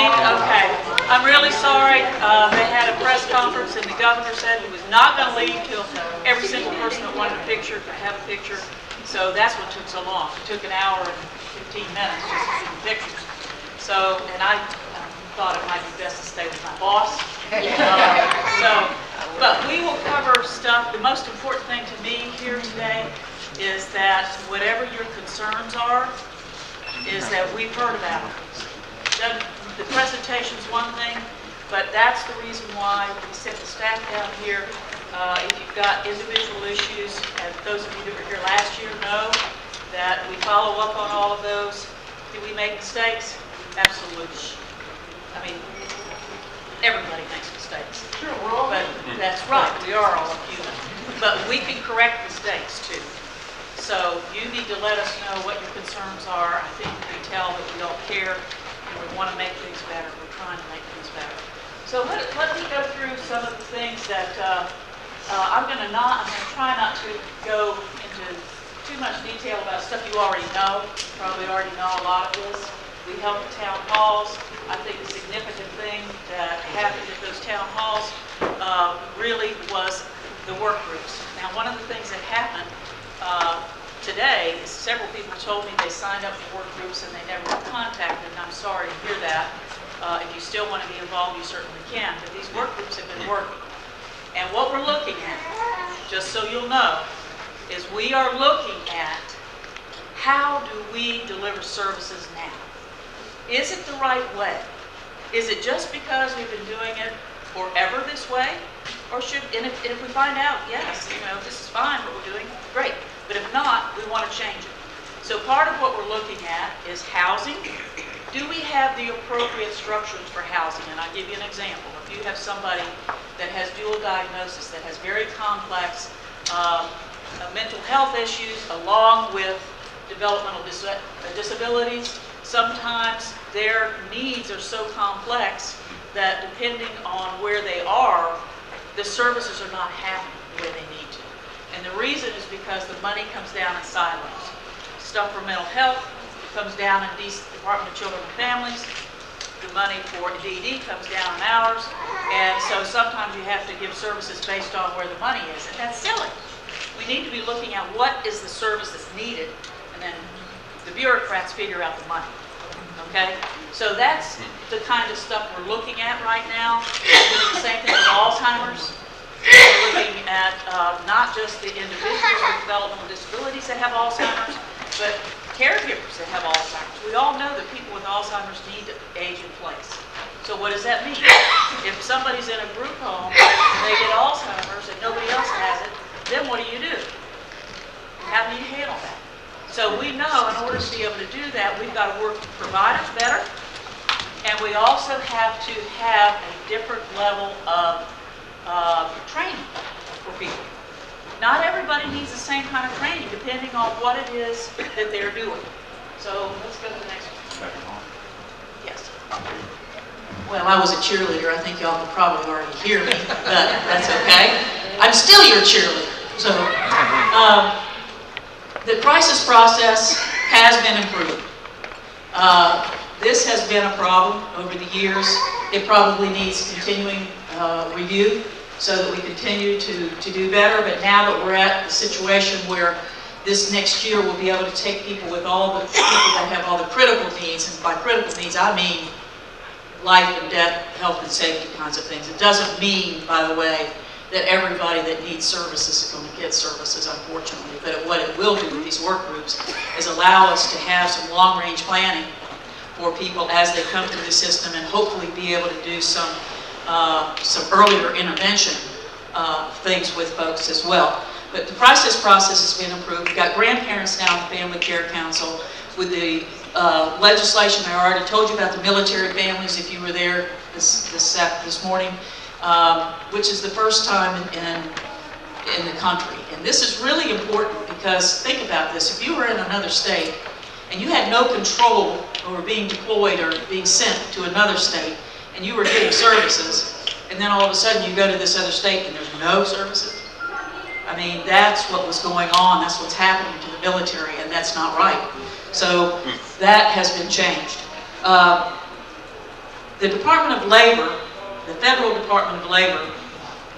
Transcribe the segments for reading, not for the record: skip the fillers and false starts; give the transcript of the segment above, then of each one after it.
Okay. I'm really sorry. They had a press conference and the governor said he was not going to leave till every single person that wanted a picture could have a picture. So that's what took so long. It took an hour and 15 minutes just to do the pictures. So, and I thought it might be best to stay with my boss. But we will cover stuff. The most important thing to me here today is that whatever your concerns are, is that we've heard about it. The presentation's one thing, but that's the reason why we sent the staff down here. If you've got individual issues, and those of you that were here last year know that we follow up on all of those. Do we make mistakes? Absolutely. I mean, everybody makes mistakes. Sure, we're all but that's right, we are all human. But we can correct mistakes too. So you need to let us know what your concerns are. I think you can tell that we all care and we want to make things better. We're trying to make things better. So let me go through some of the things that I'm going to try not to go into too much detail about stuff you already know. You probably already know a lot of this. We held the town halls. I think the significant thing that happened at those town halls really was the work groups. Now, one of the things that happened today is several people told me they signed up for work groups and they never were contacted, and I'm sorry to hear that. If you still want to be involved, you certainly can, but these work groups have been working. And what we're looking at, just so you'll know, is we are looking at how do we deliver services now? Is it the right way? Is it just because we've been doing it forever this way? Or and if we find out, yes, this is fine what we're doing, great. But if not, we want to change it. So part of what we're looking at is housing. Do we have the appropriate structures for housing? And I'll give you an example. If you have somebody that has dual diagnosis, that has very complex mental health issues along with developmental disabilities, sometimes their needs are so complex that depending on where they are, the services are not happening the way they need to. And the reason is because the money comes down in silos. Stuff for mental health comes down in Department of Children and Families. The money for DD comes down in ours. And so sometimes you have to give services based on where the money is. And that's silly. We need to be looking at what is the service that's needed, and then the bureaucrats figure out the money. Okay? So that's the kind of stuff we're looking at right now. We're doing the same thing with Alzheimer's. We're looking at not just the individuals with developmental disabilities that have Alzheimer's, but caregivers that have Alzheimer's. We all know that people with Alzheimer's need to age in place. So what does that mean? If somebody's in a group home and they get Alzheimer's and nobody else has it, then what do? How do you handle that? So we know in order to be able to do that, we've got to work with providers better, and we also have to have a different level of training for people. Not everybody needs the same kind of training depending on what it is that they're doing. So let's go to the next one. Yes. Well, I was a cheerleader. I think y'all can probably already hear me, but that's okay. I'm still your cheerleader. So the crisis process has been improved. This has been a problem over the years. It probably needs continuing review so that we continue to do better. But now that we're at the situation where this next year we'll be able to take people with all the people that have all the critical needs, and by critical needs I mean life and death, health and safety kinds of things. It doesn't mean, by the way, that everybody that needs services is going to get services, unfortunately. But what it will do with these work groups is allow us to have some long-range planning for people as they come through the system, and hopefully be able to do some earlier intervention things with folks as well. But the process has been improved. We've got grandparents now in the Family Care Council. With the legislation, I already told you about the military families if you were there this morning, which is the first time in the country. And this is really important because think about this. If you were in another state and you had no control over being deployed or being sent to another state, and you were getting services, and then all of a sudden you go to this other state and there's no services. I mean, that's what was going on. That's what's happening to the military, and that's not right. So that has been changed. The Department of Labor, the Federal Department of Labor,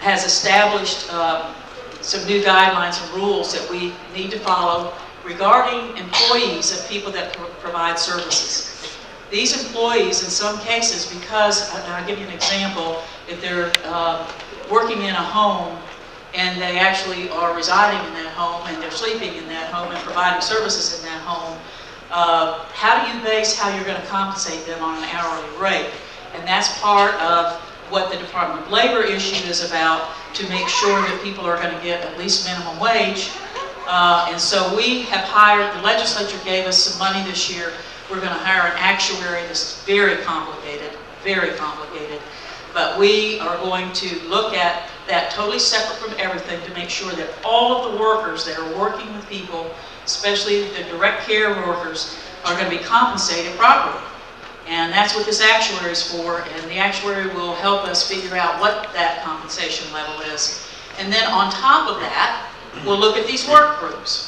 has established some new guidelines and rules that we need to follow regarding employees of people that provide services. These employees, in some cases, because, and I'll give you an example, if they're working in a home and they actually are residing in that home and they're sleeping in that home and providing services in that home, how do you base how you're going to compensate them on an hourly rate? And that's part of what the Department of Labor issue is about, to make sure that people are going to get at least minimum wage. And so we have hired, the legislature gave us some money this year. We're going to hire an actuary. This is very complicated, but we are going to look at that totally separate from everything to make sure that all of the workers that are working with people, especially the direct care workers, are going to be compensated properly. And that's what this actuary is for, and the actuary will help us figure out what that compensation level is. And then on top of that, we'll look at these work groups.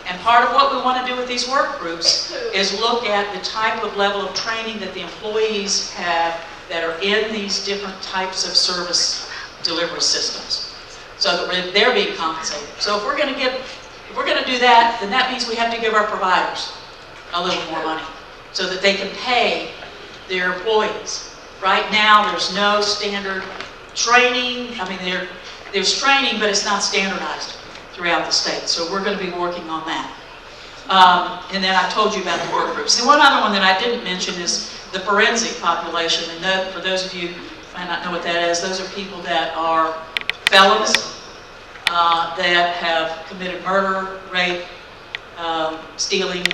And part of what we want to do with these work groups is look at the type of level of training that the employees have that are in these different types of service delivery systems, so that they're being compensated. So if we're going to do that, then that means we have to give our providers a little more money so that they can pay their employees. Right now, there's no standard training. I mean, there's training, but it's not standardized throughout the state. So we're going to be working on that. And then I told you about the work groups. The one other one that I didn't mention is the forensic population. And that, for those of you who might not know what that is, those are people that are felons, that have committed murder, rape, stealing.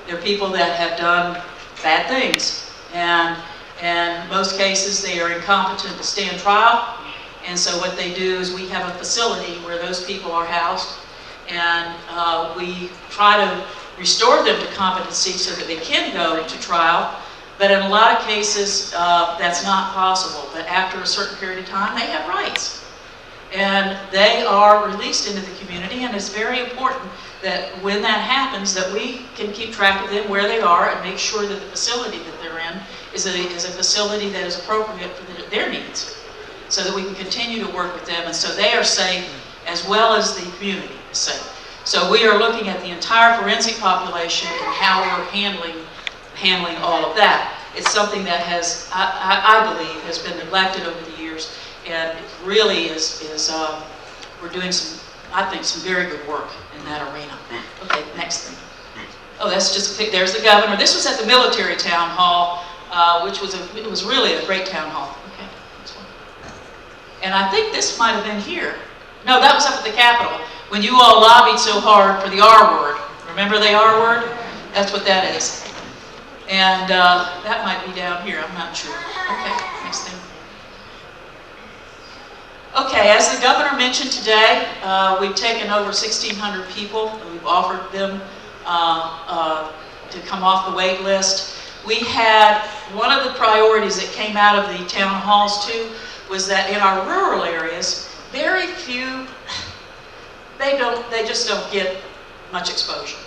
They're people that have done bad things. And in most cases, they are incompetent to stand trial. And so what they do is we have a facility where those people are housed, and we try to restore them to competency so that they can go to trial. But in a lot of cases, that's not possible. But after a certain period of time, they have rights. And they are released into the community, and it's very important that when that happens, that we can keep track of them, where they are, and make sure that the facility that they're in is a facility that is appropriate for their needs, so that we can continue to work with them, and so they are safe as well as the community is safe. So we are looking at the entire forensic population and how we're handling all of that. It's something that has, I believe, has been neglected over the years, and it really is we're doing some, I think, some very good work in that arena. Okay, next thing. Oh, that's just a pic. There's the governor. This was at the military town hall, which was it was really a great town hall. Okay, this one. And I think this might have been here. No, that was up at the Capitol when you all lobbied so hard for the R word. Remember the R word? That's what that is. And that might be down here. I'm not sure. Okay, next thing. Okay, as the governor mentioned today, we've taken over 1,600 people. We've offered them to come off the wait list. We had, one of the priorities that came out of the town halls too, was that in our rural areas, very few, they just don't get much exposure.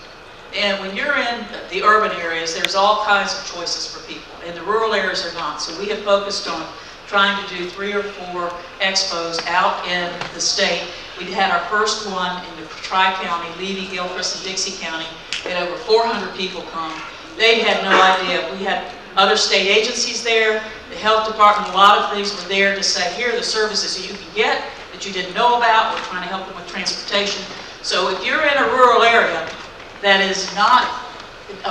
And when you're in the urban areas, there's all kinds of choices for people. And the rural areas are not. So we have focused on trying to do 3 or 4 expos out in the state. We had our first one in the Tri-County, Levy, Gilchrist, and Dixie County. We had over 400 people come. They had no idea. We had other state agencies there, the health department, a lot of things were there to say, here are the services that you can get that you didn't know about. We're trying to help them with transportation. So if you're in a rural area that is not,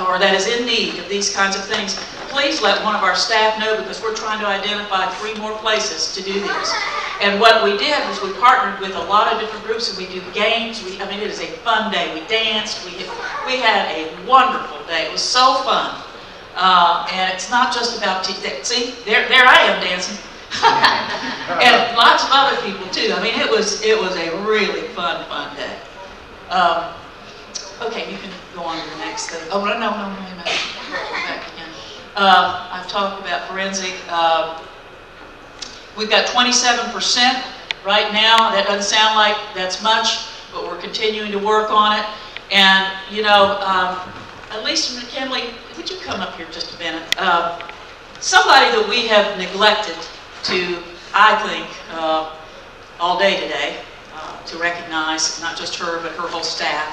or that is in need of these kinds of things, please let one of our staff know, because we're trying to identify 3 more places to do these. And what we did was we partnered with a lot of different groups, and we do games. I mean, it is a fun day. We danced. We had a wonderful day. It was so fun. And it's not just about, see, there I am dancing. And lots of other people too. I mean, it was a really fun day. Okay, you can go on to the next thing. Oh, no, back again. I've talked about forensic. We've got 27% right now. That doesn't sound like that's much, but we're continuing to work on it. And, you know, at least McKinley, would you come up here just a minute? somebody that we have neglected to, I think, all day today, to recognize not just her, but her whole staff,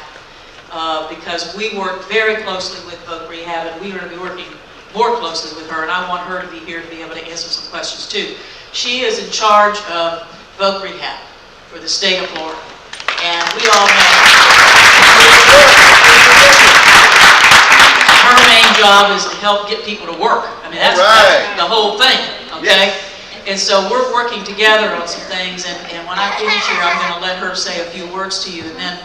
because we work very closely with Voc Rehab, and we are going to be working more closely with her, and I want her to be here to be able to answer some questions too. She is in charge of Voc Rehab for the state of Florida, and we all know her main job is to help get people to work. I mean, that's the whole thing, okay? Yes. And so we're working together on some things, and when I finish here, I'm going to let her say a few words to you, and then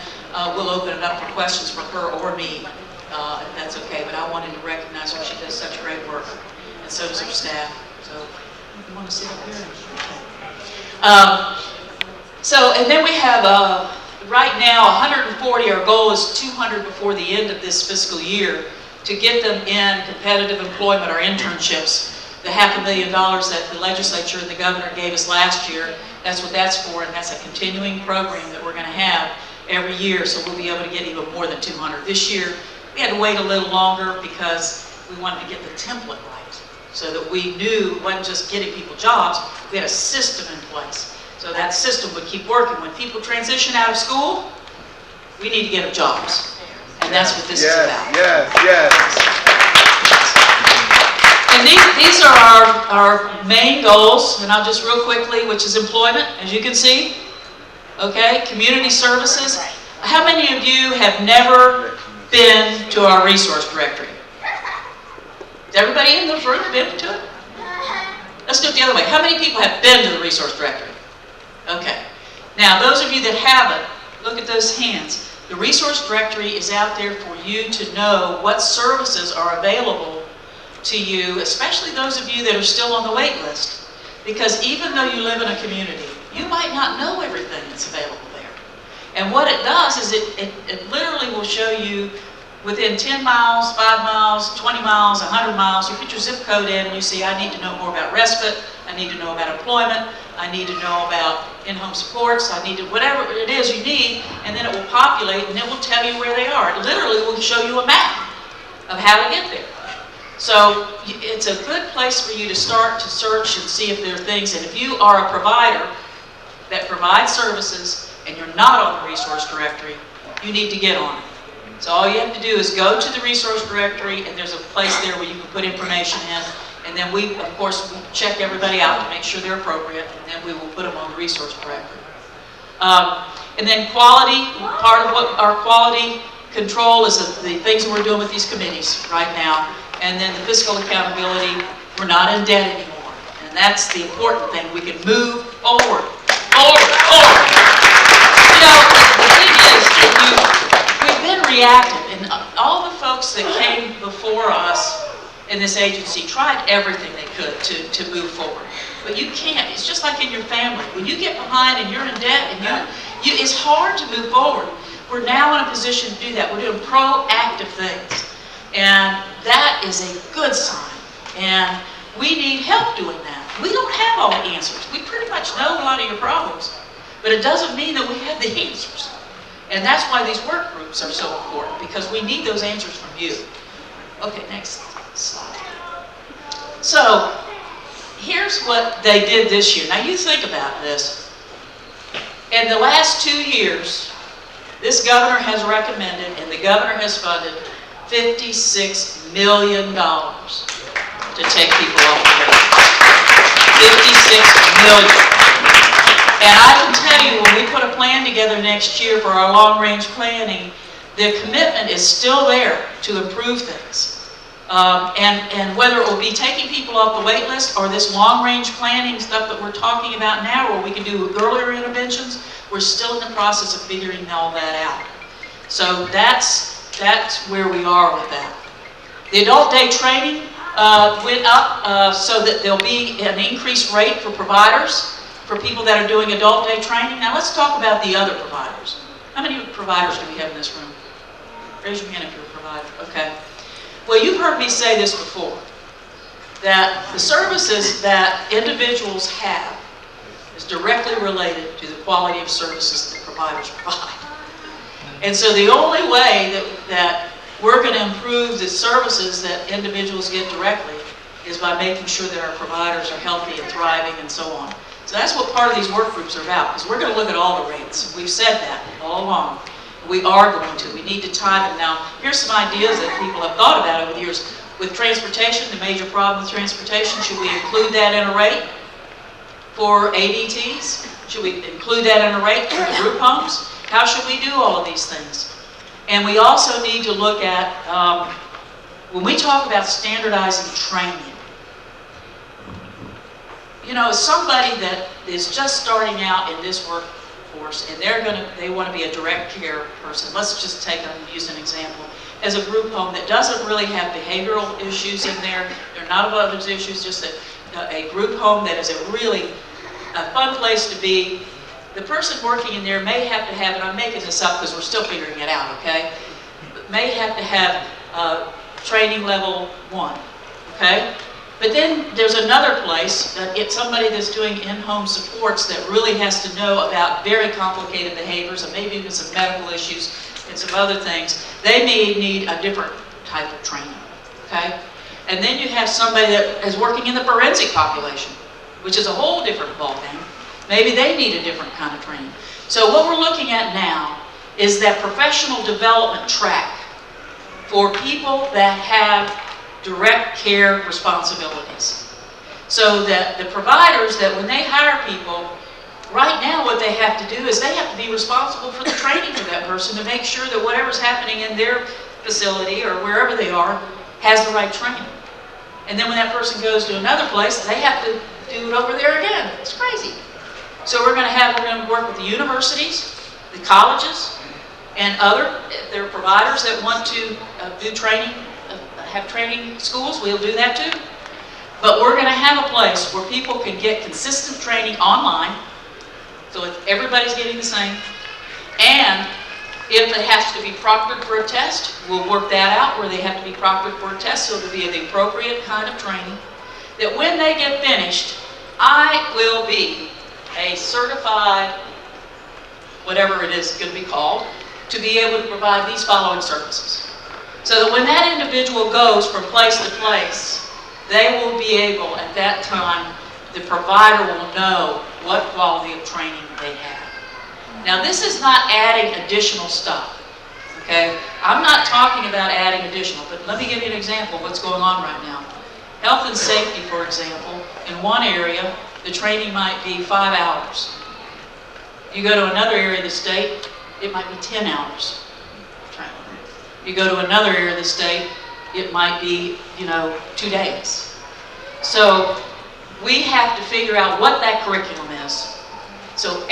we'll open it up for questions from her or me, if that's okay. But I wanted to recognize her. She does such great work, and so does her staff. So you want to sit up here? Okay. And then we have, right now, 140. Our goal is 200 before the end of this fiscal year to get them in competitive employment or internships. The $500,000 that the legislature and the governor gave us last year, that's what that's for, and that's a continuing program that we're going to have every year, so we'll be able to get even more than 200. This year, we had to wait a little longer because we wanted to get the template right, so that we knew it wasn't just getting people jobs, we had a system in place. So that system would keep working. When people transition out of school, we need to get them jobs, and that's what this is about. Yes. And these are our main goals, and I'll just real quickly, which is employment, as you can see. Okay, community services. How many of you have never been to our resource directory? Has everybody in this room been to it? Let's do it the other way. How many people have been to the resource directory? Okay. Now, those of you that haven't, look at those hands. The resource directory is out there for you to know what services are available to you, especially those of you that are still on the wait list. Because even though you live in a community, you might not know everything that's available there. And what it does is it literally will show you within 10 miles, 5 miles, 20 miles, 100 miles, you put your zip code in and you see, I need to know more about respite, I need to know about employment, I need to know about in-home supports, I need to, whatever it is you need, and then it will populate and it will tell you where they are. It literally will show you a map of how to get there. So it's a good place for you to start to search and see if there are things, and if you are a provider that provides services and you're not on the resource directory, you need to get on it. So all you have to do is go to the resource directory, and there's a place there where you can put information in, and then we, of course, we check everybody out to make sure they're appropriate, and then we will put them on the resource directory. And then quality, part of what our quality control is the things that we're doing with these committees right now. And then the fiscal accountability, we're not in debt anymore. And that's the important thing. We can move forward. You know, the thing is, we've been reactive. And all the folks that came before us in this agency tried everything they could to move forward. But you can't. It's just like in your family. When you get behind and you're in debt, and it's hard to move forward. We're now in a position to do that. We're doing proactive things. And that is a good sign. And we need help doing that. We don't have all the answers. We pretty much know a lot of your problems, but it doesn't mean that we have the answers. And that's why these work groups are so important, because we need those answers from you. Okay, next slide. So, here's what they did this year. Now you think about this. In the last 2 years, this governor has recommended, and the governor has funded, $56 million to take people off the road. $56 million. And I can tell you, when we put a plan together next year for our long-range planning, the commitment is still there to improve things. And whether it will be taking people off the wait list or this long-range planning stuff that we're talking about now, where we can do earlier interventions, we're still in the process of figuring all that out. So that's where we are with that. The adult day training went up so that there'll be an increased rate for providers, for people that are doing adult day training. Now let's talk about the other providers. How many providers do we have in this room? Raise your hand if you're a provider. Okay. Well, you've heard me say this before, that the services that individuals have is directly related to the quality of services that providers provide. And so the only way that we're going to improve the services that individuals get directly is by making sure that our providers are healthy and thriving and so on. So that's what part of these work groups are about, because we're going to look at all the rates. We've said that all along. We are going to. We need to tie them. Now, here's some ideas that people have thought about over the years. With transportation, the major problem with transportation, should we include that in a rate for ADTs? Should we include that in a rate for the group homes? How should we do all of these things? And we also need to look at, when we talk about standardizing training, you know, somebody that is just starting out in this workforce and they want to be a direct care person. Let's just use an example. As a group home that doesn't really have behavioral issues in there, there are not other issues, just a group home that is a really fun place to be. The person working in there may have to have, and I'm making this up because we're still figuring it out, okay? May have to have training level 1, okay? But then there's another place, it's somebody that's doing in-home supports that really has to know about very complicated behaviors and maybe even some medical issues and some other things. They may need a different type of training, okay? And then you have somebody that is working in the forensic population, which is a whole different ballgame. Maybe they need a different kind of training. So what we're looking at now is that professional development track for people that have direct care responsibilities. So that the providers, that when they hire people, right now what they have to do is they have to be responsible for the training of that person to make sure that whatever's happening in their facility or wherever they are has the right training. And then when that person goes to another place, they have to do it over there again. It's crazy. So we're going to work with the universities, the colleges, and there are providers that want to do training, have training schools. We'll do that too. But we're going to have a place where people can get consistent training online. So if everybody's getting the same, and if it has to be proctored for a test, we'll work that out where they have to be proctored for a test, so it'll be the appropriate kind of training. That when they get finished, I will be a certified, whatever it is going to be called, to be able to provide these following services. So that when that individual goes from place to place, they will be able, at that time, the provider will know what quality of training they have. Now, this is not adding additional stuff, okay? I'm not talking about adding additional, but let me give you an example of what's going on right now. Health and safety, for example, in one area, the training might be 5 hours. You go to another area of the state, it might be 10 hours. You go to another area of the state, it might be, 2 days. So we have to figure out what that curriculum is. So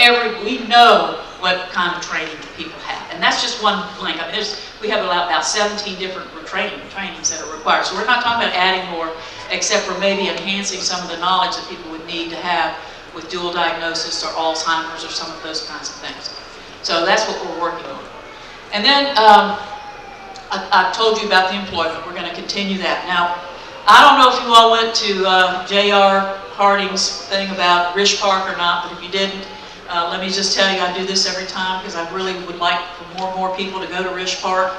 we know what kind of training people have. And that's just one blank. I mean, we have about 17 different trainings that are required. So we're not talking about adding more, except for maybe enhancing some of the knowledge that people would need to have with dual diagnosis or Alzheimer's or some of those kinds of things. So that's what we're working on. And then I've told you about the employment. We're going to continue that. Now, I don't know if you all went to J.R. Harding's thing about Rish Park or not, but if you didn't, let me just tell you, I do this every time because I really would like for more and more people to go to Rish Park.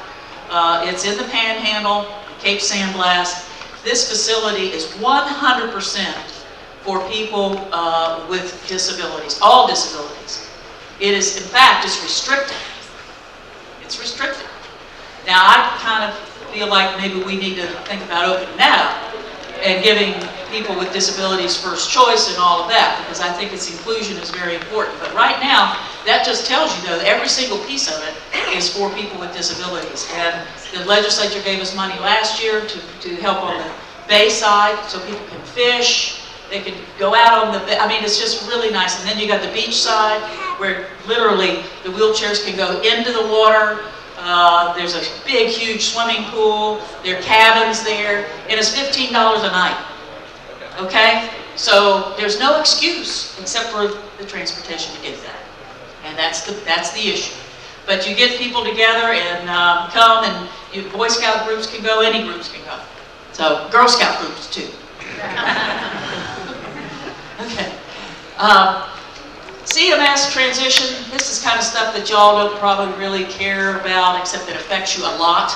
It's in the Panhandle, Cape San Blas. This facility is 100% for people with disabilities, all disabilities. It is, in fact, it's restricted. It's restricted. Now, I kind of feel like maybe we need to think about opening that up and giving people with disabilities first choice and all of that, because I think its inclusion is very important. But right now, that just tells you, though, that every single piece of it is for people with disabilities. And the legislature gave us money last year to help on the bay side, so people can fish. They can go out on the, I mean, it's just really nice. And then you got the beach side, where literally the wheelchairs can go into the water. There's a big, huge swimming pool. There are cabins there, and it's $15 a night. Okay? So there's no excuse except for the transportation to get that, and that's the issue. But you get people together and come, and Boy Scout groups can go, any groups can go. So Girl Scout groups too. Okay. CMS transition, this is kind of stuff that y'all don't probably really care about, except it affects you a lot.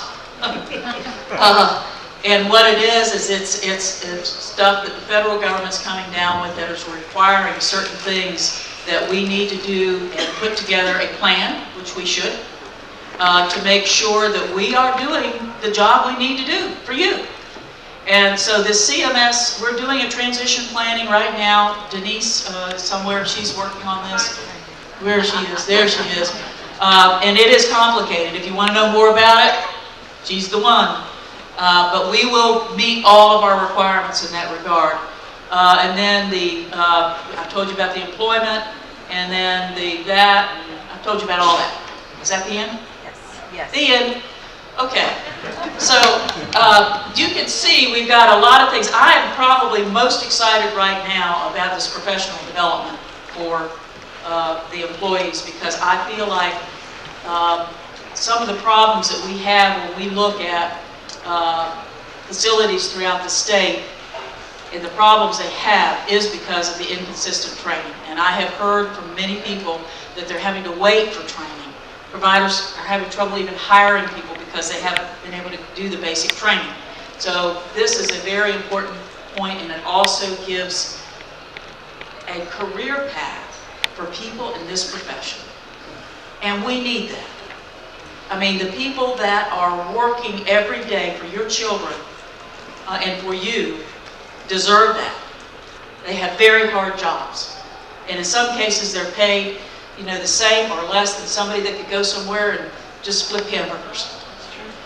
And what it is it's stuff that the federal government's coming down with that is requiring certain things that we need to do and put together a plan, which we should, to make sure that we are doing the job we need to do for you. And so this CMS, we're doing a transition planning right now. Denise, somewhere, she's working on this. Where she is, there she is. And it is complicated. If you want to know more about it, she's the one. But we will meet all of our requirements in that regard. And then I told you about the employment, and then that, and I told you about all that. Is that the end? Yes. The end. Okay. So you can see we've got a lot of things. I am probably most excited right now about this professional development for the employees, because I feel like some of the problems that we have when we look at facilities throughout the state and the problems they have is because of the inconsistent training. And I have heard from many people that they're having to wait for training. Providers are having trouble even hiring people because they haven't been able to do the basic training. So this is a very important point, and it also gives a career path for people in this profession. And we need that. I mean, the people that are working every day for your children and for you deserve that. They have very hard jobs. And in some cases, they're paid, the same or less than somebody that could go somewhere and just flip hamburgers.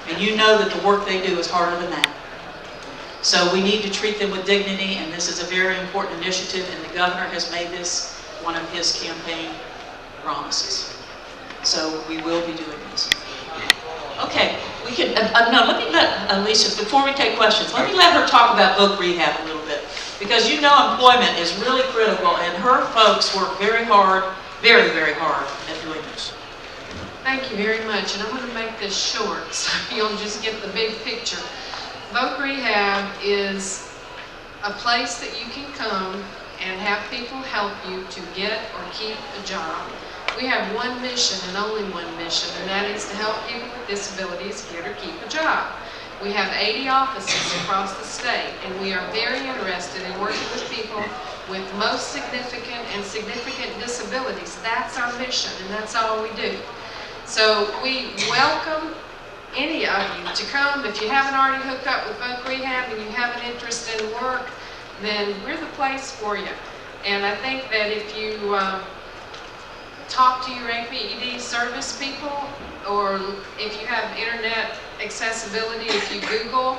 And you know that the work they do is harder than that. So we need to treat them with dignity, and this is a very important initiative, and the governor has made this one of his campaign promises. So we will be doing this. Okay, we can, no, let me let Alicia, before we take questions, let me let her talk about voc rehab a little bit. Because employment is really critical, and her folks work very hard, very, very hard at doing this. Thank you very much, and I'm going to make this short so you'll just get the big picture. Voc Rehab is a place that you can come and have people help you to get or keep a job. We have one mission and only one mission, and that is to help people with disabilities get or keep a job. We have 80 offices across the state, and we are very interested in working with people with most significant and significant disabilities. That's our mission, and that's all we do. So we welcome any of you to come. If you haven't already hooked up with voc rehab and you have an interest in work, then we're the place for you. And I think that if you talk to your APD service people, or if you have internet accessibility, if you Google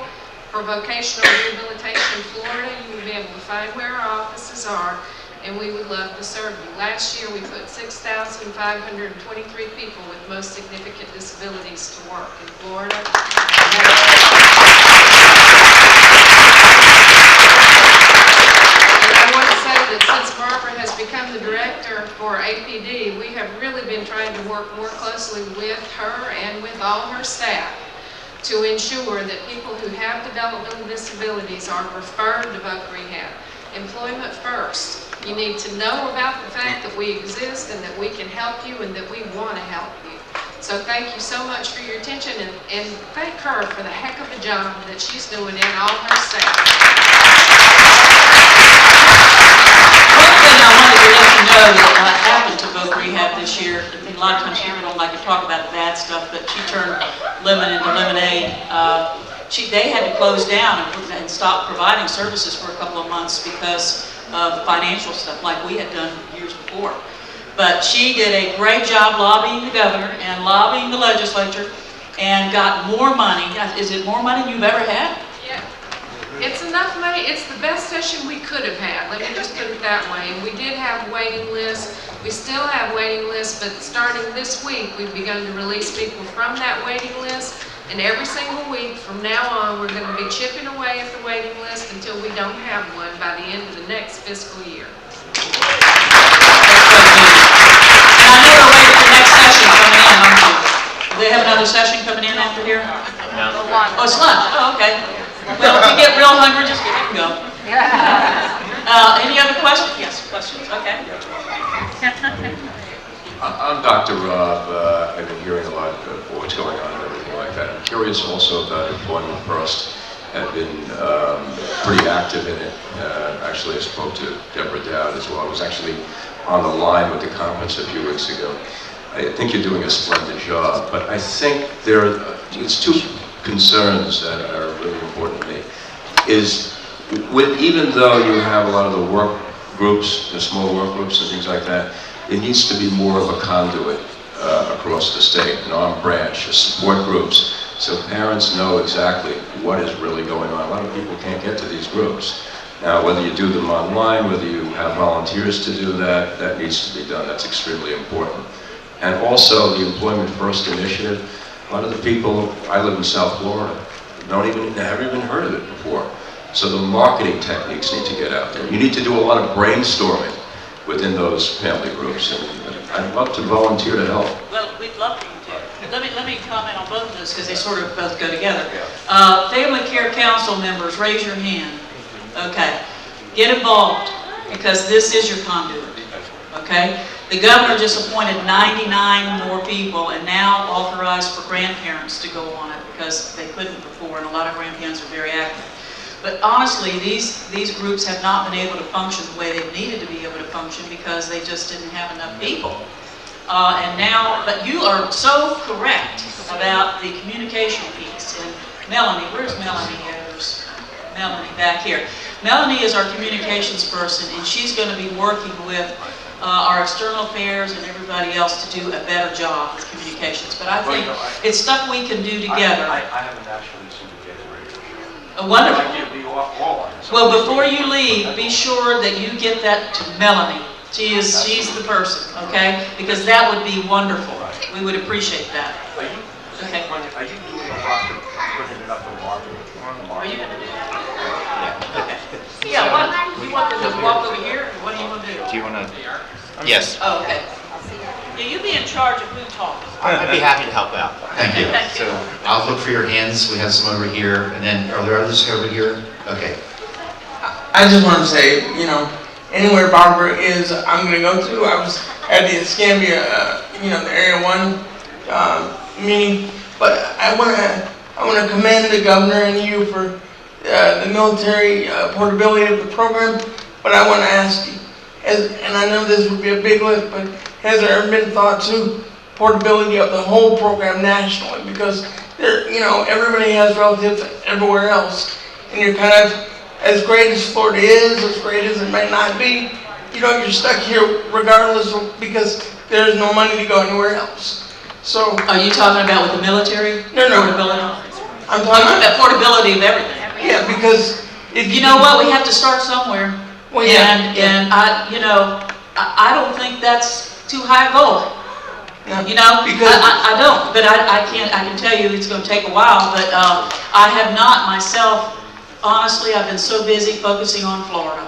for Vocational Rehabilitation Florida, you will be able to find where our offices are, and we would love to serve you. Last year we put 6,523 people with most significant disabilities to work in Florida. Since Barbara has become the director for APD, we have really been trying to work more closely with her and with all her staff to ensure that people who have developmental disabilities are referred to voc rehab. Employment first. You need to know about the fact that we exist and that we can help you and that we want to help you. So thank you so much for your attention, and thank her for the heck of a job that she's doing and all her staff. I wanted to let you know that happened to voc rehab this year. I think a lot of times people don't like to talk about the bad stuff, but she turned lemon into lemonade. They had to close down and stop providing services for a couple of months because of financial stuff like we had done years before. But she did a great job lobbying the governor and lobbying the legislature and got more money. Is it more money you've ever had? Yeah. It's enough money. It's the best session we could have had. Let me just put it that way. And we did have waiting lists. We still have waiting lists, but starting this week, we've begun to release people from that waiting list. And every single week from now on, we're going to be chipping away at the waiting list until we don't have one by the end of the next fiscal year. And I know we're waiting for the next session coming in, aren't you? Do they have another session coming in after here? No. Oh, it's lunch. Oh, okay. Well, if you get real hungry, just get up and go. Any other questions? Yes, questions. Okay. I'm Dr. Rob. I've been hearing a lot of what's going on and everything like that. I'm curious also about employment first. have been pretty active in it. Actually, I spoke to Deborah Dowd as well. I was actually on the line with the conference a few weeks ago. I think you're doing a splendid job, but I think it's two concerns that are really important to me. Is even though you have a lot of the work groups, the small work groups and things like that, it needs to be more of a conduit across the state, an armed branch, support groups, so parents know exactly what is really going on. A lot of people can't get to these groups. Now, whether you do them online, whether you have volunteers to do that, that needs to be done. That's extremely important. And also the Employment First initiative. A lot of the people, I live in South Florida, never even heard of it before. So the marketing techniques need to get out there. You need to do a lot of brainstorming within those family groups. And I'd love to volunteer to help. Well, we'd love for you to. Let me comment on both of those because they sort of both go together. Family Care Council members, raise your hand. Okay. Get involved because this is your conduit. Okay? The governor just appointed 99 more people and now authorized for grandparents to go on it because they couldn't before, and a lot of grandparents are very active. But honestly, these groups have not been able to function the way they needed to be able to function because they just didn't have enough people. And now, but you are so correct about the communication piece. And Melanie, where's Melanie? There's Melanie back here. Melanie is our communications person, and she's going to be working with our external affairs and everybody else to do a better job with communications. But I think it's stuff we can do together. I haven't actually seen the get radio show. Wonderful. I give you all on it. Well, before you leave, be sure that you get that to Melanie. She's the person, okay? Because that would be wonderful. We would appreciate that. Are you, Okay. are you doing a process of putting it up on the market? Are you going to do that? Okay. Yeah, what, you want them to walk over here, or what do you want to do? Do you want to? Yes. Oh, okay. Yeah, you be in charge of who talks. I'd be happy to help out. Thank you. Thank you. So I'll look for your hands. We have some over here, and then are there others over here? Okay. I just want to say, anywhere Barbara is, I'm going to go to. I was at the Escambia, the Area 1 meeting, but I want to commend the governor and you for the military portability of the program. But I want to ask you, and I know this would be a big lift, but has there ever been thought to portability of the whole program nationally? Because everybody has relatives everywhere else, and you're kind of, as great as Florida is, as great as it may not be, you're stuck here regardless because there's no money to go anywhere else. So. Are you talking about with the military? No. Portability? I'm talking about portability of everything. Yeah, because if You know what? We have to start somewhere. Well, yeah. And I don't think that's too high a goal. Because I don't, but I can tell you it's going to take a while, but I have not myself, honestly, I've been so busy focusing on Florida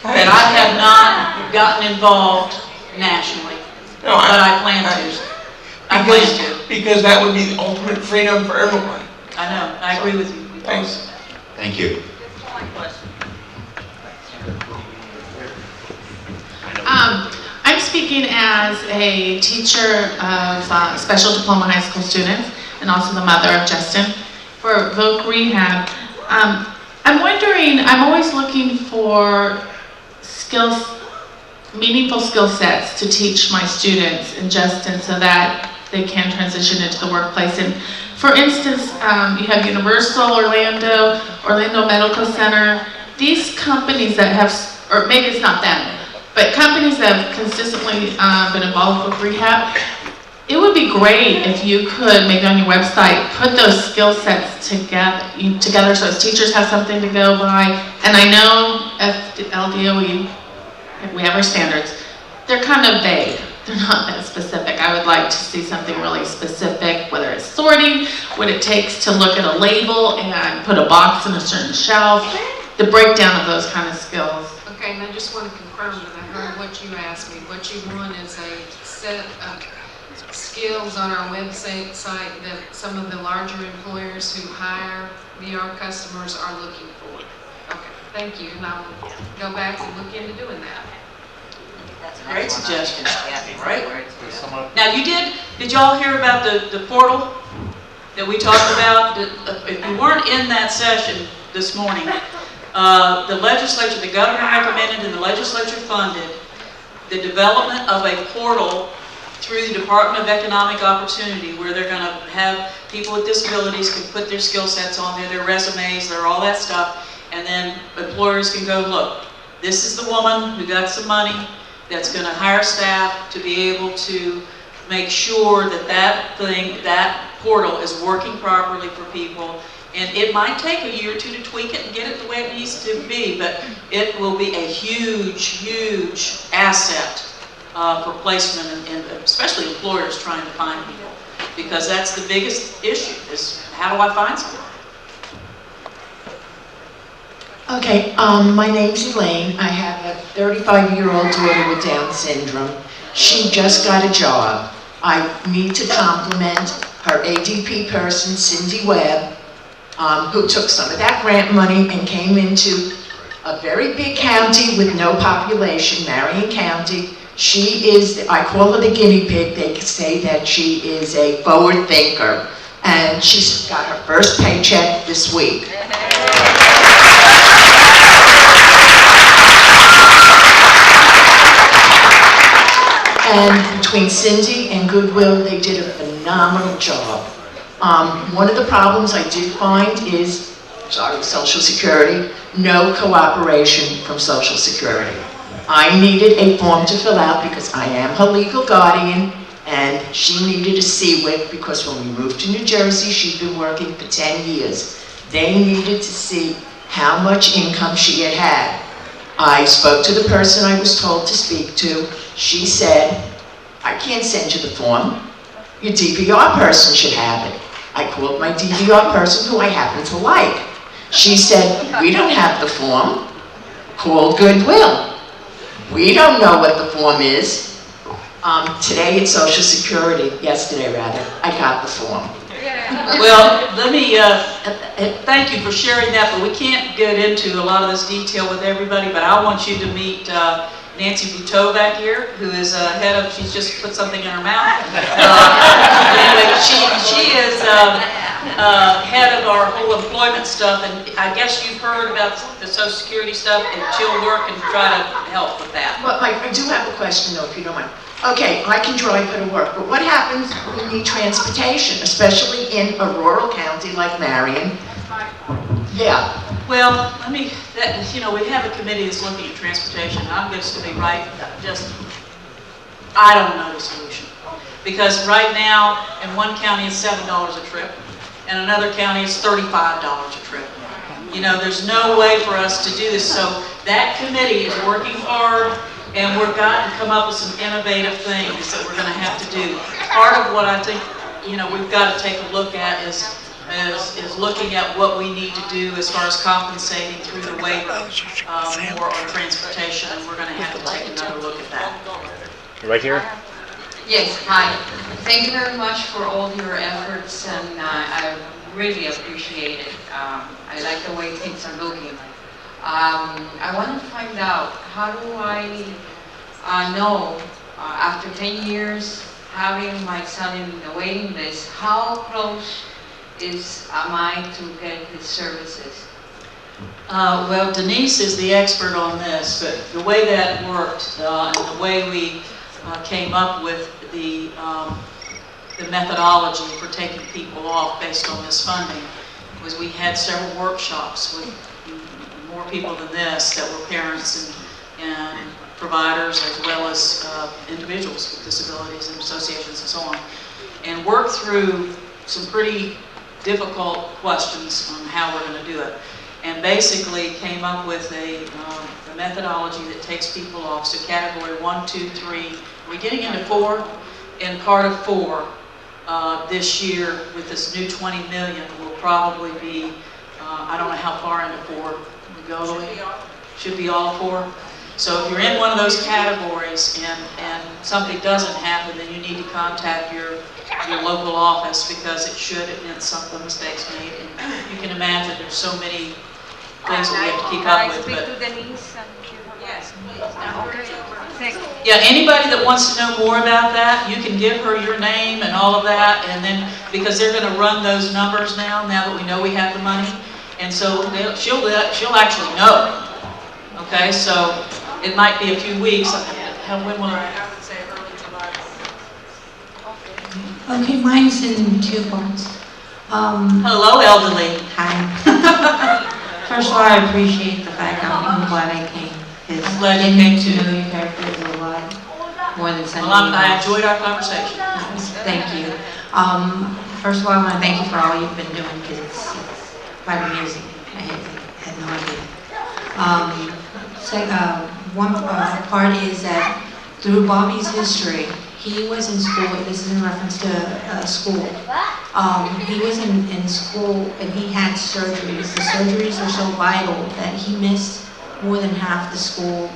that I have not gotten involved nationally, but I plan to. I plan to. Because that would be the ultimate freedom for everyone. I know, I agree with you. Thanks. Thank you. I'm speaking as a teacher of special diploma high school students and also the mother of Justin for Voc Rehab. I'm wondering, I'm always looking for meaningful skill sets to teach my students and Justin so that they can transition into the workplace. And for instance, you have Universal Orlando Medical Center, these companies that have, or maybe it's not them, but companies that have consistently been involved with rehab, it would be great if you could, maybe on your website, put those skill sets together so as teachers have something to go by. And I know LDOE, we have our standards, they're kind of vague. They're not that specific. I would like to see something really specific, whether it's sorting, what it takes to look at a label and put a box in a certain shelf, the breakdown of those kind of skills. Okay, and I just want to confirm that I heard what you asked me. What you want is a set of skills on our website that some of the larger employers who hire VR customers are looking for. Okay, thank you, and I'll go back and look into doing that. Great suggestion. Right? Now did y'all hear about the portal? that we talked about, if you weren't in that session this morning, the legislature, the governor recommended and the legislature funded the development of a portal through the Department of Economic Opportunity, where they're going to have people with disabilities can put their skill sets on there, their resumes, all that stuff, and then employers can go, look, this is the woman who got some money that's going to hire staff to be able to make sure that that portal is working properly for people. And it might take a year or two to tweak it and get it the way it needs to be, but it will be a huge, huge asset for placement, and especially employers trying to find people, because that's the biggest issue, is how do I find someone? Okay, my name's Elaine. I have a 35-year-old daughter with Down syndrome. She just got a job. I need to compliment her ADP person, Cindy Webb, who took some of that grant money and came into a very big county with no population, Marion County. She is, I call her the guinea pig. They say that she is a forward thinker. And she's got her first paycheck this week. And between Cindy and Goodwill, they did a phenomenal job. One of the problems I did find is, Social Security, no cooperation from Social Security. I needed a form to fill out because I am her legal guardian, and she needed a CWIC because when we moved to New Jersey, she'd been working for 10 years. They needed to see how much income she had had. I spoke to the person I was told to speak to. She said, I can't send you the form. Your DVR person should have it. I called my DVR person, who I happen to like. She said, we don't have the form. Call Goodwill. We don't know what the form is. Today it's Social Security, yesterday rather, I got the form. Well, let me thank you for sharing that, but we can't get into a lot of this detail with everybody, but I want you to meet Nancy Bouteau back here, who is head of, she's just put something in her mouth. Anyway, she is head of our whole employment stuff, and I guess you've heard about the Social Security stuff, and she'll work and try to help with that. Well, I do have a question though, if you don't mind. Okay, I can drive her to work, but what happens when we need transportation, especially in a rural county like Marion? Yeah. Well, we have a committee that's looking at transportation. I'm just going to be right, I don't know the solution. Because right now, in one county it's $7 a trip, and another county it's $35 a trip. There's no way for us to do this, so that committee is working hard, and we've got to come up with some innovative things that we're going to have to do. Part of what I think, we've got to take a look at is looking at what we need to do as far as compensating through the waiver more on transportation, and we're going to have to take another look at that. Right here? Yes, hi. Thank you very much for all your efforts, and I really appreciate it. I like the way things are looking. I want to find out, how do I know, after 10 years having my son in the waiting list, how close am I to get his services? Well, Denise is the expert on this, but the way that worked and the way we came up with the methodology for taking people off based on this funding was we had several workshops with more people than this that were parents and providers, as well as individuals with disabilities and associations and so on, and worked through some pretty difficult questions on how we're going to do it, and basically came up with a methodology that takes people off. So category 1, 2, 3, we're getting into 4, and part of 4 this year with this new 20 million will probably be, I don't know how far into 4 we go. Should be all 4. So if you're in one of those categories and something doesn't happen, then you need to contact your local office, because it should have been some of the mistakes made. And you can imagine there's so many things that we have to keep up with. Can I speak to Denise? Yes, please. Yeah, anybody that wants to know more about that, you can give her your name and all of that, and then, because they're gonna run those numbers now that we know we have the money, and so she'll actually know. Okay, so it might be a few weeks. When will I would say early July. Okay, mine's in 2 parts. Hello, elderly. Hi. First of all, I appreciate the fact I'm glad I came. I'm glad you came too. To know your characters a lot more than sending Well, I emails. enjoyed our conversation. Thank you. First of all, I want to thank you for all you've been doing because it's quite amazing. I had no idea. One part is that through Bobby's history, he was in school, this is in reference to school. He was in school and he had surgeries. The surgeries are so vital that he missed more than half the school,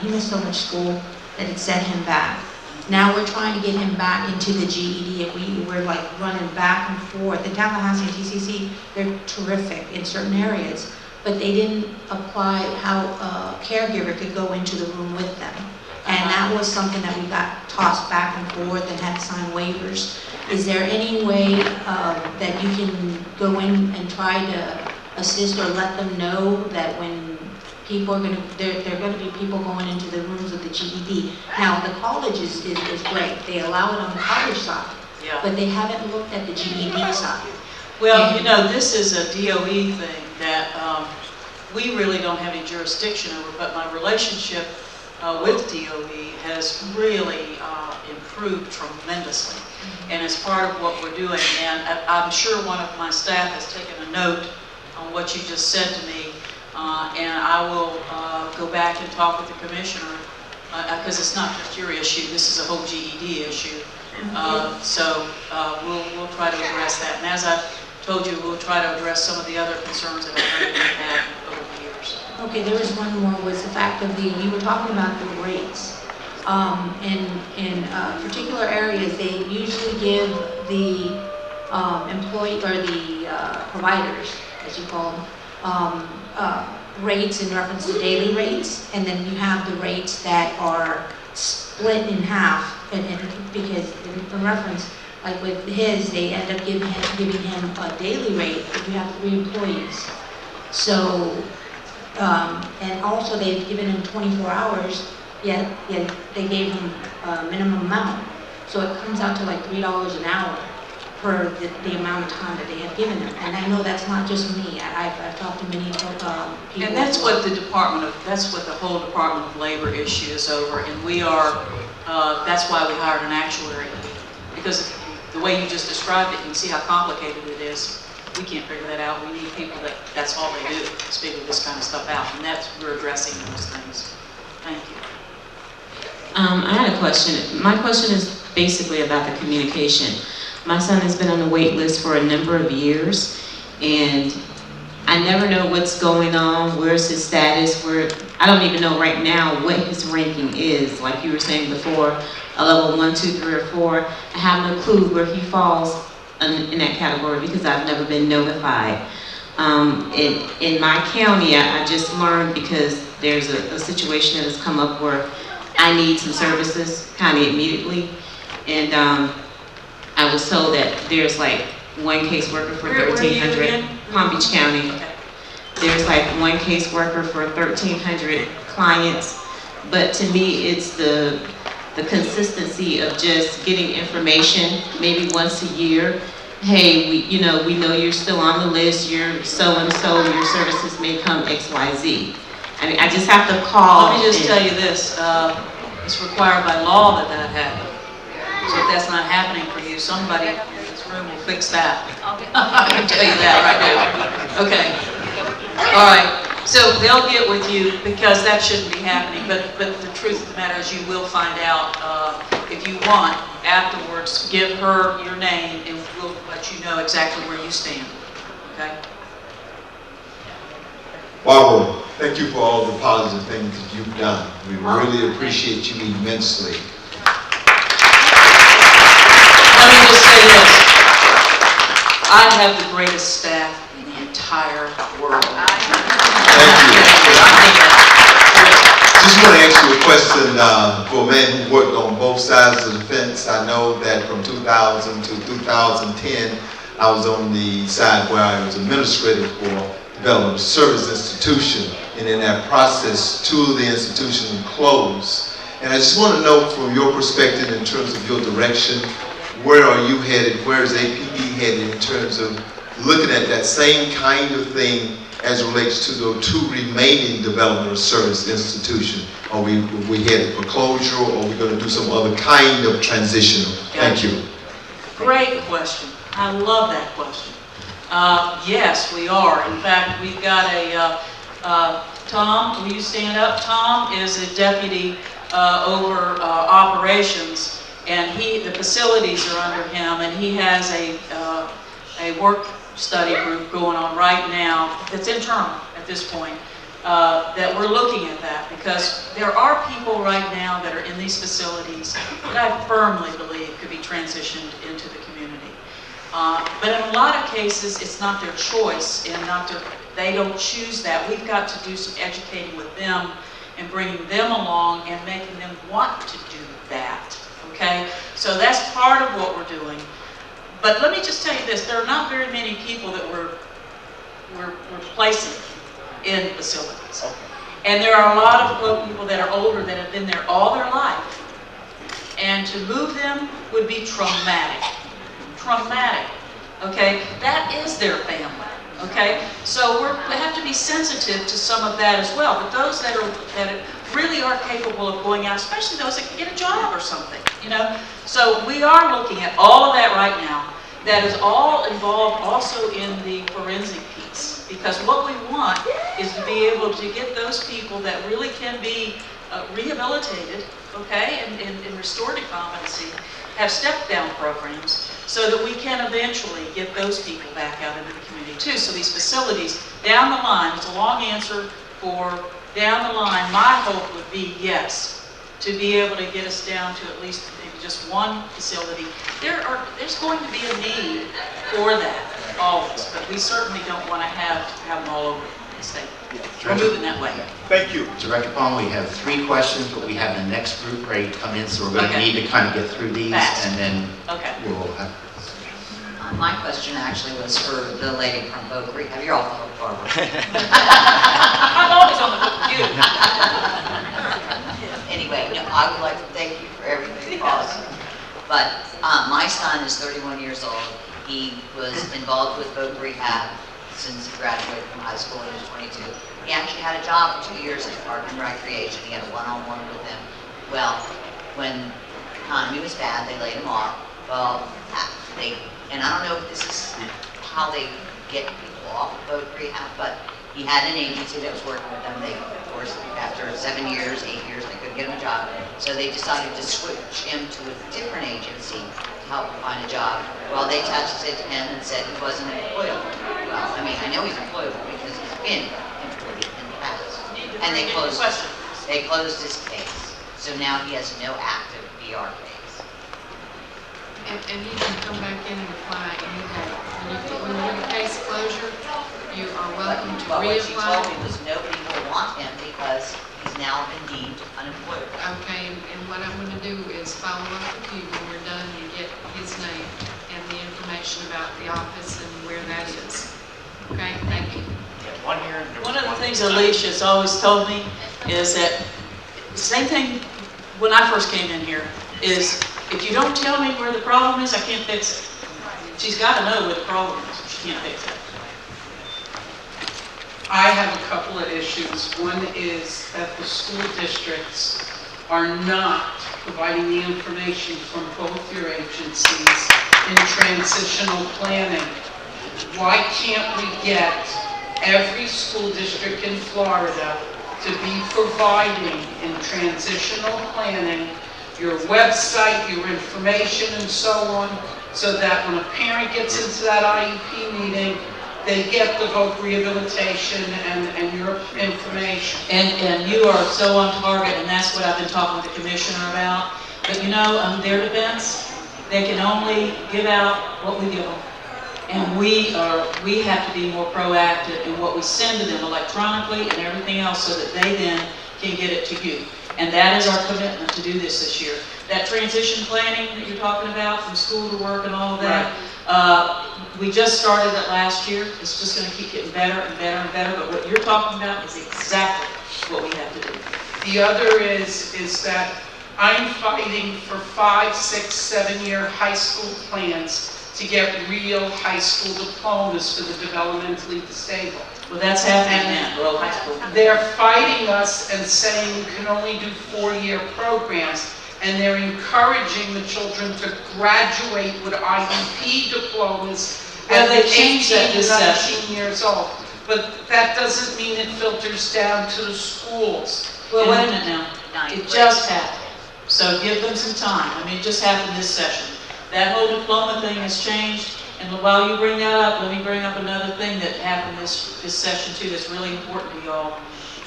he missed so much school that it set him back. Now we're trying to get him back into the GED and we're like running back and forth. In Tallahassee and TCC, they're terrific in certain areas, but they didn't apply how a caregiver could go into the room with them. And that was something that we got tossed back and forth and had to sign waivers. Is there any way that you can go in and try to assist or let them know that when people are going to, there are going to be people going into the rooms of the GED. Now, the college is great. They allow it on the college side, Yeah. but they haven't looked at the GED side. Well, you know, this is a DOE thing that we really don't have any jurisdiction over, but my relationship with DOE has really improved tremendously. And it's part of what we're doing. And I'm sure one of my staff has taken a note on what you just said to me. And I will go back and talk with the commissioner, because it's not just your issue, this is a whole GED issue. So we'll try to address that. And as I've told you, we'll try to address some of the other concerns that I've had over the years. Okay, there was one more, was the fact of you were talking about the rates. In particular areas, they usually give the employee or the providers, as you call them, rates in reference to daily rates, and then you have the rates that are split in half, and because in reference, like with his, they end up giving him a daily rate if you have 3 employees. So, and also they've given him 24 hours, yet they gave him a minimum amount. So it comes out to like $3 an hour for the amount of time that they have given him. And I know that's not just me. I've talked to many people. And that's what that's what the whole Department of Labor issue is over. And we are, that's why we hired an actuary. Because the way you just described it, you can see how complicated it is. We can't figure that out. We need people that's all they do, is figure this kind of stuff out. And we're addressing those things. Thank you. I had a question. My question is basically about the communication. My son has been on the wait list for a number of years, and I never know what's going on, where's his status, I don't even know right now what his ranking is. Like you were saying before, a level 1, 2, 3, or 4. I have no clue where he falls in that category because I've never been notified. In my county, I just learned because there's a situation that has come up where I need some services kind of immediately, and I was told that there's like one caseworker for 1,300, Palm Beach County. Okay. There's like one caseworker for 1,300 clients, but to me it's the consistency of just getting information maybe once a year. Hey, we know you're still on the list, you're so and so, your services may come XYZ. I mean, I just have to call. Let me just tell you this, it's required by law that happen. So if that's not happening for you, somebody in this room will fix that. I can tell you that right now. Okay. All right. So they'll get with you because that shouldn't be happening. But the truth of the matter is you will find out if you want afterwards. Give her your name and we'll let you know exactly where you stand. Okay. Barbara, thank you for all the positive things that you've done. We really appreciate you immensely. Let me just say this. I have the greatest staff in the entire world. Thank you. Just want to ask you a question for a man who worked on both sides of the fence. I know that from 2000 to 2010, I was on the side where I was administrator for Development Service Institution, and in that process, 2 of the institutions closed. And I just want to know from your perspective in terms of your direction, where are you headed, where is APD headed in terms of looking at that same kind of thing as it relates to the 2 remaining development service institutions? Are we headed for closure, or are we going to do some other kind of transition? Thank you. Great question. I love that question. Yes, we are. In fact, we've got Tom, will you stand up? Tom is a deputy over operations, and the facilities are under him, and he has a work study group going on right now that's internal at this point, that we're looking at that, because there are people right now that are in these facilities that I firmly believe could be transitioned into the community. But in a lot of cases, it's not their choice, and they don't choose that. We've got to do some educating with them and bringing them along and making them want to do that, okay? So that's part of what we're doing. But let me just tell you this, there are not very many people that we're placing in facilities. And there are a lot of people that are older that have been there all their life. And to move them would be traumatic. Traumatic, okay? That is their family, okay? So we have to be sensitive to some of that as well. But those that really are capable of going out, especially those that can get a job or something, you know? So we are looking at all of that right now. That is all involved also in the forensic piece, because what we want is to be able to get those people that really can be rehabilitated, okay, and restored to competency, have step-down programs, so that we can eventually get those people back out into the community too. So these facilities, down the line, it's a long answer for down the line, my hope would be yes, to be able to get us down to at least just 1 facility. There's going to be a need for that, always, but we certainly don't want to have them all over the state. We're moving that way. Thank you. Director Palmer, we have 3 questions, but we have the next group ready to come in, so we're going to need to kind of get through these, Fast. and then we'll have... My question actually was for the lady from Vocational. Have you all followed Barbara? I'm always on the hook for you. Anyway, no, I would like to thank you for everything awesome. But my son is 31 years old. He was involved with Voc Rehab since he graduated from high school. He was 22. He actually had a job for 2 years at Park and Recreation. He had a one-on-one with them. Well, when the economy was bad, they laid him off. Well, and I don't know if this is how they get people off of Voc Rehab, but he had an agency that was working with them. They, of course, after 7 years, 8 years, they couldn't get him a job. So they decided to switch him to a different agency to help him find a job. Well, they touched it to him and said he wasn't employable. Well, I mean, I know he's employable because he's been employed in the past. And they closed his case. So now he has no active VR case. And you can come back in and apply any day. When you have a case closure, you are welcome to But what she told me reapply. was nobody will want him because he's now been deemed unemployable. Okay, and what I'm going to do is follow up with you when we're done and get his name and the information about the office and where that is. Okay, thank you. One of the things Alicia's always told me is that, same thing when I first came in here, is if you don't tell me where the problem is, I can't fix it. She's got to know where the problem is. She can't fix it. I have a couple of issues. One is that the school districts are not providing the information from both your agencies in transitional planning. Why can't we get every school district in Florida to be providing in transitional planning your website, your information, and so on, so that when a parent gets into that IEP meeting, they get the Voc Rehabilitation and your information. And you are so on target, and that's what I've been talking with the commissioner about. But you know, on their defense, they can only give out what we give them. And we have to be more proactive in what we send to them electronically and everything else, so that they then can get it to you. And that is our commitment to do this year. That transition planning that you're talking about from school to work and all of that, we just started it last year. It's just going to keep getting better and better and better, but what you're talking about is exactly what we have to do. The other is that I'm fighting for 5, 6, 7-year high school plans to get real high school diplomas for the developmentally disabled. Well, that's happening now, rural high school. They're fighting us and saying you can only do 4-year programs, and they're encouraging the children to graduate with IEP diplomas Well, at they changed that 18 this and 19 session. years old. But that doesn't mean it filters down to the schools. Well, wait a minute now. It just happened. So give them some time. I mean, it just happened this session. That whole diploma thing has changed. And while you bring that up, let me bring up another thing that happened this session too that's really important to y'all.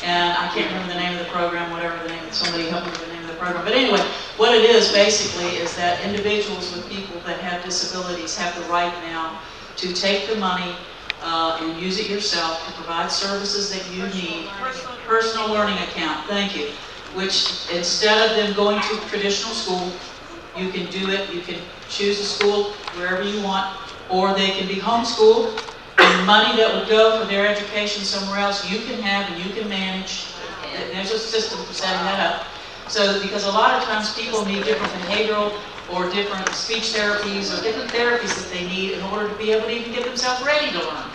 And I can't remember the name of the program, whatever the name, somebody help me with the name of the program. But anyway, what it is basically is that individuals with people that have disabilities have the right now to take the money and use it yourself to provide services that you need. Personal learning account, thank you. Which instead of them going to traditional school, you can do it, you can choose a school wherever you want, or they can be homeschooled, and money that would go for their education somewhere else you can have and you can manage. There's a system for setting that up. So, because a lot of times people need different behavioral or different speech therapies or different therapies that they need in order to be able to even get themselves ready to learn.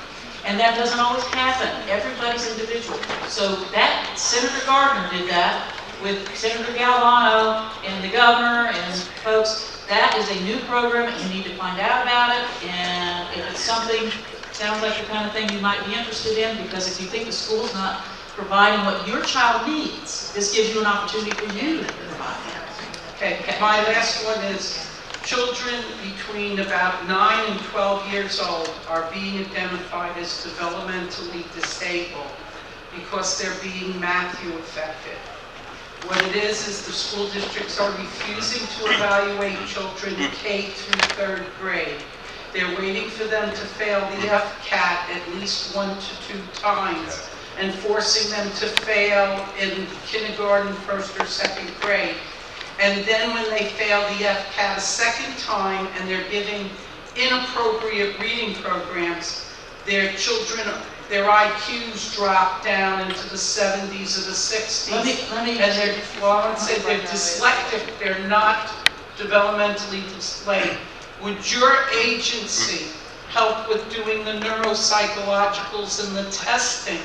And that doesn't always happen. Everybody's individual. So that, Senator Gardner did that with Senator Galvano and the governor and folks. That is a new program, and you need to find out about it. And if it's something, sounds like the kind of thing you might be interested in, because if you think the school's not providing what your child needs, this gives you an opportunity for you to provide that. Okay, my last one is children between about 9 and 12 years old are being identified as developmentally disabled because they're being Matthew affected. What it is the school districts are refusing to evaluate children K through 3rd grade. They're waiting for them to fail the FCAT at least 1 to 2 times and forcing them to fail in kindergarten, 1st or 2nd grade. And then when they fail the FCAT a second time and they're giving inappropriate reading programs, their children, their IQs drop down into the 70s or the 60s. And they're, well, I would say they're dyslexic, they're not developmentally displayed. Would your agency help with doing the neuropsychologicals and the testing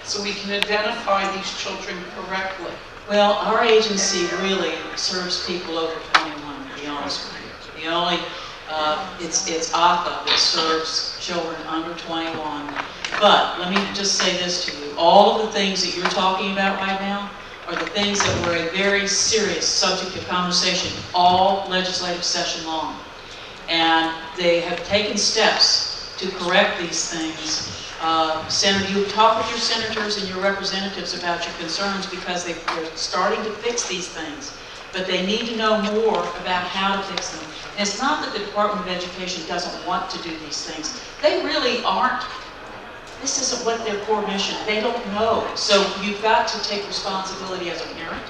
so we can identify these children correctly? Well, our agency really serves people over 21, to be honest with you. The only, it's APA that serves children under 21. But let me just say this to you. All of the things that you're talking about right now are the things that were a very serious subject of conversation all legislative session long. And they have taken steps to correct these things. Senator, you talk with your senators and your representatives about your concerns because they're starting to fix these things. But they need to know more about how to fix them. And it's not that the Department of Education doesn't want to do these things. They really aren't. This isn't what their core mission. They don't know. So you've got to take responsibility as a parent.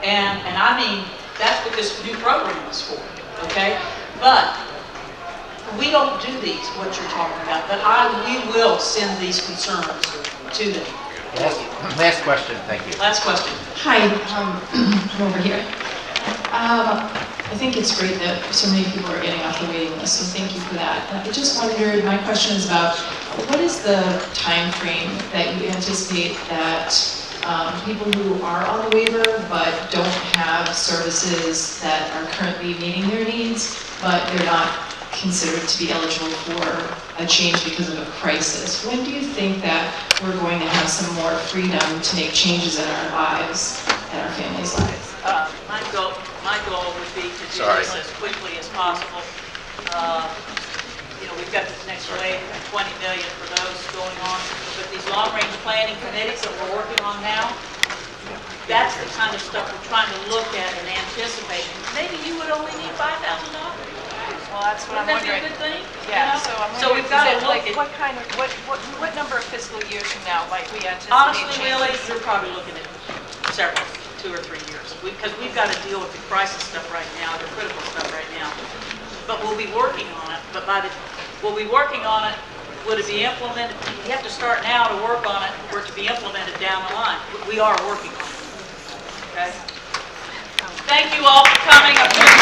And I mean, that's what this new program is for, okay? But we don't do these, what you're talking about, but we will send these concerns to them. Last question, thank you. Last question. Hi, I'm over here. I think it's great that so many people are getting off the waiting list, so thank you for that. I just wondered, my question is about, what is the time frame that you anticipate that people who are on the waiver but don't have services that are currently meeting their needs, but they're not considered to be eligible for a change because of a crisis? When do you think that we're going to have some more freedom to make changes in our lives and our families' lives? My goal would be to do this as quickly as possible. You know, we've got this next wave of 20 million for those going on, but these long-range planning committees that we're working on now, that's the kind of stuff we're trying to look at and anticipate. Maybe you would only need $5,000. Well, that's what I'm wondering. Wouldn't that be a good thing? Yeah. You know? So I'm So we've got to look like at what number of fiscal years from now might we anticipate honestly, changes? really, you're probably looking at several, 2 or 3 years. Because we've got to deal with the crisis stuff right now, the critical stuff right now. But we'll be working on it, we'll be working on it. Would it be implemented? You have to start now to work on it for it to be implemented down the line. We are working on it. Okay? Thank you all for coming.